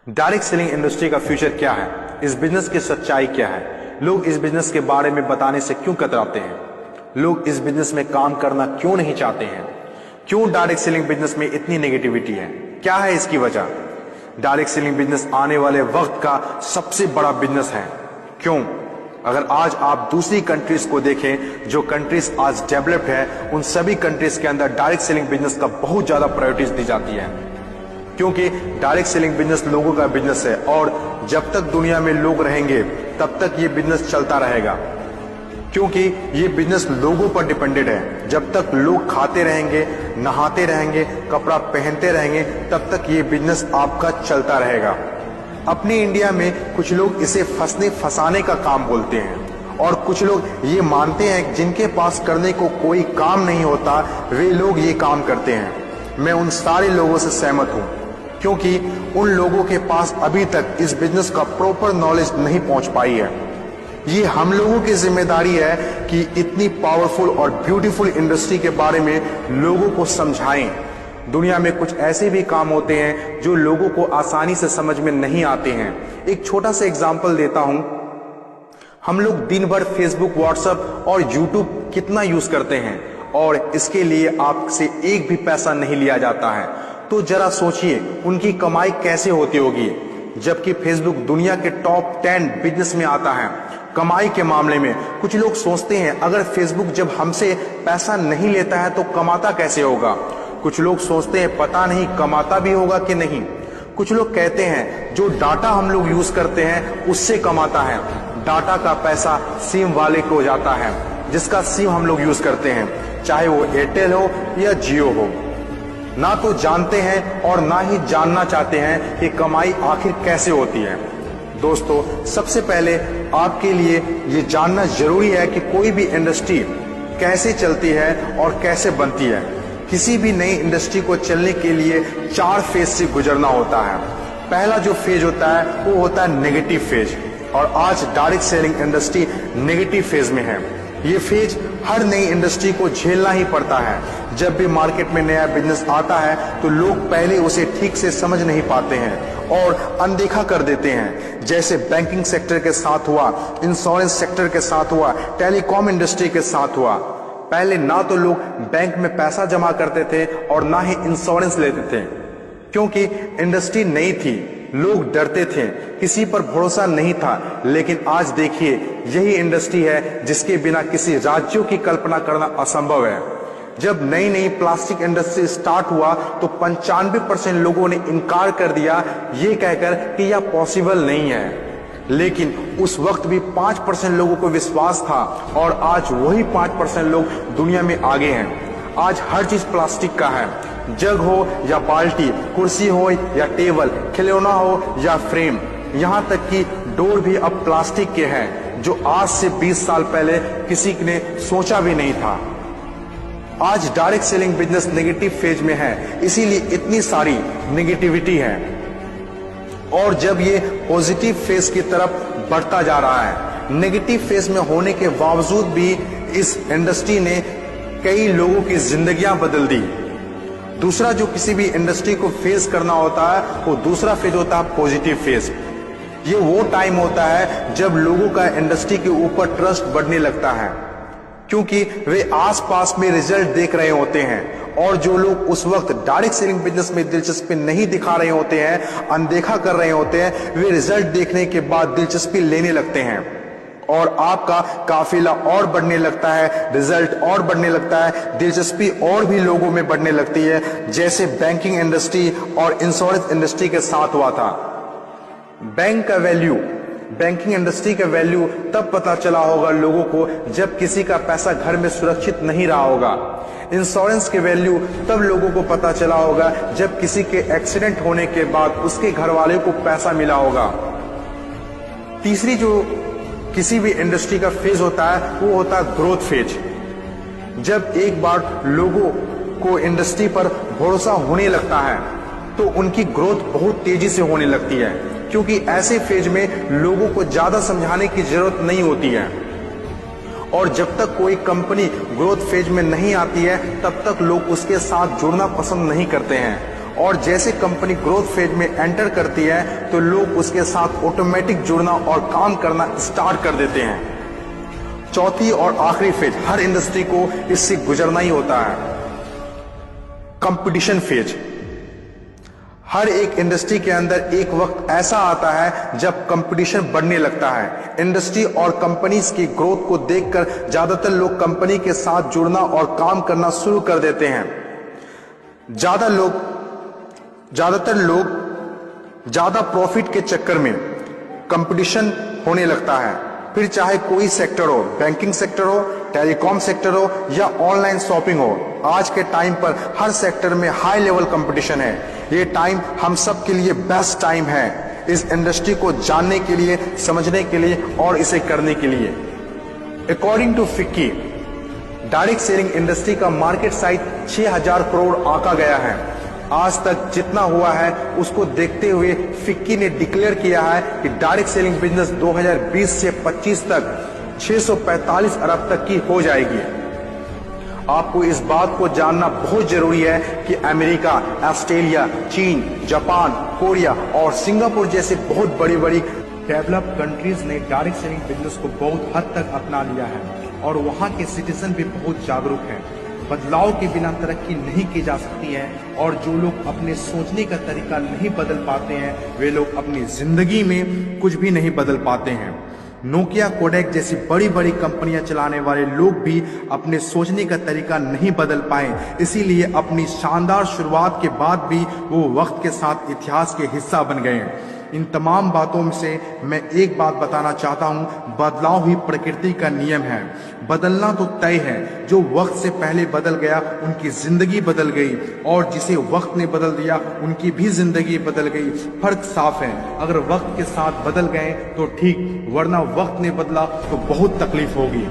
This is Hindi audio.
डायरेक्ट सेलिंग इंडस्ट्री का फ्यूचर क्या है, इस बिजनेस की सच्चाई क्या है, लोग इस बिजनेस के बारे में बताने से क्यों कतराते हैं, लोग इस बिजनेस में काम करना क्यों नहीं चाहते हैं, क्यों डायरेक्ट सेलिंग बिजनेस में इतनी नेगेटिविटी है, क्या है इसकी वजह। डायरेक्ट सेलिंग बिजनेस आने वाले वक्त का सबसे बड़ा बिजनेस है। क्यों? अगर आज आप दूसरी कंट्रीज को देखें, जो कंट्रीज आज डेवलप्ड है, उन सभी कंट्रीज के अंदर डायरेक्ट सेलिंग बिजनेस का बहुत ज्यादा प्रायोरिटीज दी जाती है, क्योंकि डायरेक्ट सेलिंग बिजनेस लोगों का बिजनेस है और जब तक दुनिया में लोग रहेंगे तब तक ये बिजनेस चलता रहेगा, क्योंकि ये बिजनेस लोगों पर डिपेंडेड है। जब तक लोग खाते रहेंगे, नहाते रहेंगे, कपड़ा पहनते रहेंगे, तब तक ये बिजनेस आपका चलता रहेगा। अपने इंडिया में कुछ लोग इसे फंसाने का काम बोलते हैं और कुछ लोग ये मानते हैं जिनके पास करने को कोई काम नहीं होता वे लोग ये काम करते हैं। मैं उन सारे लोगों से सहमत हूं, क्योंकि उन लोगों के पास अभी तक इस बिजनेस का प्रॉपर नॉलेज नहीं पहुंच पाई है। ये हम लोगों की जिम्मेदारी है कि इतनी पावरफुल और ब्यूटीफुल इंडस्ट्री के बारे में लोगों को समझाएं। दुनिया में कुछ ऐसे भी काम होते हैं जो लोगों को आसानी से समझ में नहीं आते हैं। एक छोटा सा एग्जांपल देता हूं। हम लोग दिन भर फेसबुक, व्हाट्सएप और यूट्यूब कितना यूज करते हैं और इसके लिए आपसे एक भी पैसा नहीं लिया जाता है। तो जरा सोचिए उनकी कमाई कैसे होती होगी, जबकि फेसबुक दुनिया के टॉप 10 बिजनेस में आता है कमाई के मामले में। कुछ लोग सोचते हैं अगर फेसबुक जब हमसे पैसा नहीं लेता है तो कमाता कैसे होगा। कुछ लोग सोचते हैं पता नहीं कमाता भी होगा कि नहीं। कुछ लोग कहते हैं जो डाटा हम लोग यूज करते हैं उससे कमाता है। डाटा का पैसा सिम वाले को जाता है, जिसका सिम हम लोग यूज करते हैं, चाहे वो एयरटेल हो या जियो हो। ना तो जानते हैं और ना ही जानना चाहते हैं कि कमाई आखिर कैसे होती है। दोस्तों, सबसे पहले आपके लिए ये जानना जरूरी है कि कोई भी इंडस्ट्री कैसे चलती है और कैसे बनती है। किसी भी नई इंडस्ट्री को चलने के लिए 4 फेज से गुजरना होता है। पहला जो फेज होता है वो होता है नेगेटिव फेज, और आज direct selling industry negative phase में है। ये फेज हर नई इंडस्ट्री को झेलना ही पड़ता है। जब भी मार्केट में नया बिजनेस आता है तो लोग पहले उसे ठीक से समझ नहीं पाते हैं और अनदेखा कर देते हैं। जैसे बैंकिंग सेक्टर के साथ हुआ, इंश्योरेंस सेक्टर के साथ हुआ, टेलीकॉम इंडस्ट्री के साथ हुआ। पहले ना तो लोग बैंक में पैसा जमा करते थे और ना ही इंश्योरेंस लेते थे, क्योंकि इंडस्ट्री नई थी, लोग डरते थे, किसी पर भरोसा नहीं था। लेकिन आज देखिए, यही इंडस्ट्री है जिसके बिना किसी राज्यों की कल्पना करना असंभव है। जब नई नई प्लास्टिक इंडस्ट्री स्टार्ट हुआ तो 95% लोगों ने इनकार कर दिया, ये कहकर कि यह पॉसिबल नहीं है। लेकिन उस वक्त भी 5% लोगों को विश्वास था और आज वही 5% लोग दुनिया में आगे हैं। आज हर चीज प्लास्टिक का है, जग हो या बाल्टी, कुर्सी हो या टेबल, खिलौना हो या फ्रेम, यहाँ तक कि डोर भी अब प्लास्टिक के हैं, जो आज से 20 साल पहले किसी ने सोचा भी नहीं था। आज direct selling business negative phase में है, इसीलिए इतनी सारी नेगेटिविटी है। और जब ये पॉजिटिव फेज की तरफ बढ़ता जा रहा है, नेगेटिव फेज में होने के बावजूद भी इस इंडस्ट्री ने कई लोगों की जिंदगियां बदल दी। दूसरा जो किसी भी इंडस्ट्री को फेस करना होता है वो दूसरा फेज होता है पॉजिटिव फेज। ये वो टाइम होता है जब लोगों का इंडस्ट्री के ऊपर ट्रस्ट बढ़ने लगता है, क्योंकि वे आसपास में रिजल्ट देख रहे होते हैं। और जो लोग उस वक्त डायरेक्ट सेलिंग बिजनेस में दिलचस्पी नहीं दिखा रहे होते हैं, अनदेखा कर रहे होते हैं, वे रिजल्ट देखने के बाद दिलचस्पी लेने लगते हैं और आपका काफिला और बढ़ने लगता है, रिजल्ट और बढ़ने लगता है, दिलचस्पी और भी लोगों में बढ़ने लगती है। जैसे बैंकिंग इंडस्ट्री और इंश्योरेंस इंडस्ट्री के साथ हुआ था। बैंकिंग इंडस्ट्री का वैल्यू तब पता चला होगा लोगों को जब किसी का पैसा घर में सुरक्षित नहीं रहा होगा। इंश्योरेंस के वैल्यू तब लोगों को पता चला होगा जब किसी के एक्सीडेंट होने के बाद उसके घर वाले को पैसा मिला होगा। तीसरी जो किसी भी इंडस्ट्री का फेज होता है वो होता है ग्रोथ फेज। जब एक बार लोगों को इंडस्ट्री पर भरोसा होने लगता है तो उनकी ग्रोथ बहुत तेजी से होने लगती है, क्योंकि ऐसे फेज में लोगों को ज्यादा समझाने की जरूरत नहीं होती है। और जब तक कोई कंपनी ग्रोथ फेज में नहीं आती है तब तक लोग उसके साथ जुड़ना पसंद नहीं करते हैं और जैसे कंपनी ग्रोथ फेज में एंटर करती है तो लोग उसके साथ ऑटोमेटिक जुड़ना और काम करना स्टार्ट कर देते हैं। चौथी और आखिरी फेज, हर इंडस्ट्री को इससे गुजरना ही होता है, कंपटीशन फेज। हर एक इंडस्ट्री के अंदर एक वक्त ऐसा आता है जब कंपटीशन बढ़ने लगता है। इंडस्ट्री और कंपनीज की ग्रोथ को देखकर ज्यादातर लोग कंपनी के साथ जुड़ना और काम करना शुरू कर देते हैं। ज्यादातर लोग ज्यादा प्रॉफिट के चक्कर में कंपटीशन होने लगता है, फिर चाहे कोई सेक्टर हो, बैंकिंग सेक्टर हो, टेलीकॉम सेक्टर हो या ऑनलाइन शॉपिंग हो। आज के टाइम पर हर सेक्टर में हाई लेवल कंपटीशन है। ये टाइम हम सब के लिए बेस्ट टाइम है इस इंडस्ट्री को जानने के लिए, समझने के लिए और इसे करने के लिए। According to FICCI, direct selling industry का मार्केट साइज 6000 करोड़ आंका गया है। आज तक जितना हुआ है उसको देखते हुए फिक्की ने डिक्लेयर किया है कि डायरेक्ट सेलिंग बिजनेस 2020 से 25 तक 645 अरब तक की हो जाएगी। आपको इस बात को जानना बहुत जरूरी है कि अमेरिका, ऑस्ट्रेलिया, चीन, जापान, कोरिया और सिंगापुर जैसे बहुत बड़ी बड़ी डेवलप्ड कंट्रीज ने डायरेक्ट सेलिंग बिजनेस को बहुत हद तक अपना लिया है और वहां के सिटीजन भी बहुत जागरूक हैं। बदलाव के बिना तरक्की नहीं की जा सकती है और जो लोग अपने सोचने का तरीका नहीं बदल पाते हैं वे लोग अपनी जिंदगी में कुछ भी नहीं बदल पाते हैं। नोकिया, कोडेक जैसी बड़ी बड़ी कंपनियां चलाने वाले लोग भी अपने सोचने का तरीका नहीं बदल पाए, इसीलिए अपनी शानदार शुरुआत के बाद भी वो वक्त के साथ इतिहास के हिस्सा बन गए। इन तमाम बातों में से मैं एक बात बताना चाहता हूं, बदलाव ही प्रकृति का नियम है। बदलना तो तय है, जो वक्त से पहले बदल गया उनकी जिंदगी बदल गई और जिसे वक्त ने बदल दिया उनकी भी जिंदगी बदल गई। फर्क साफ है, अगर वक्त के साथ बदल गए तो ठीक, वरना वक्त ने बदला तो बहुत तकलीफ होगी।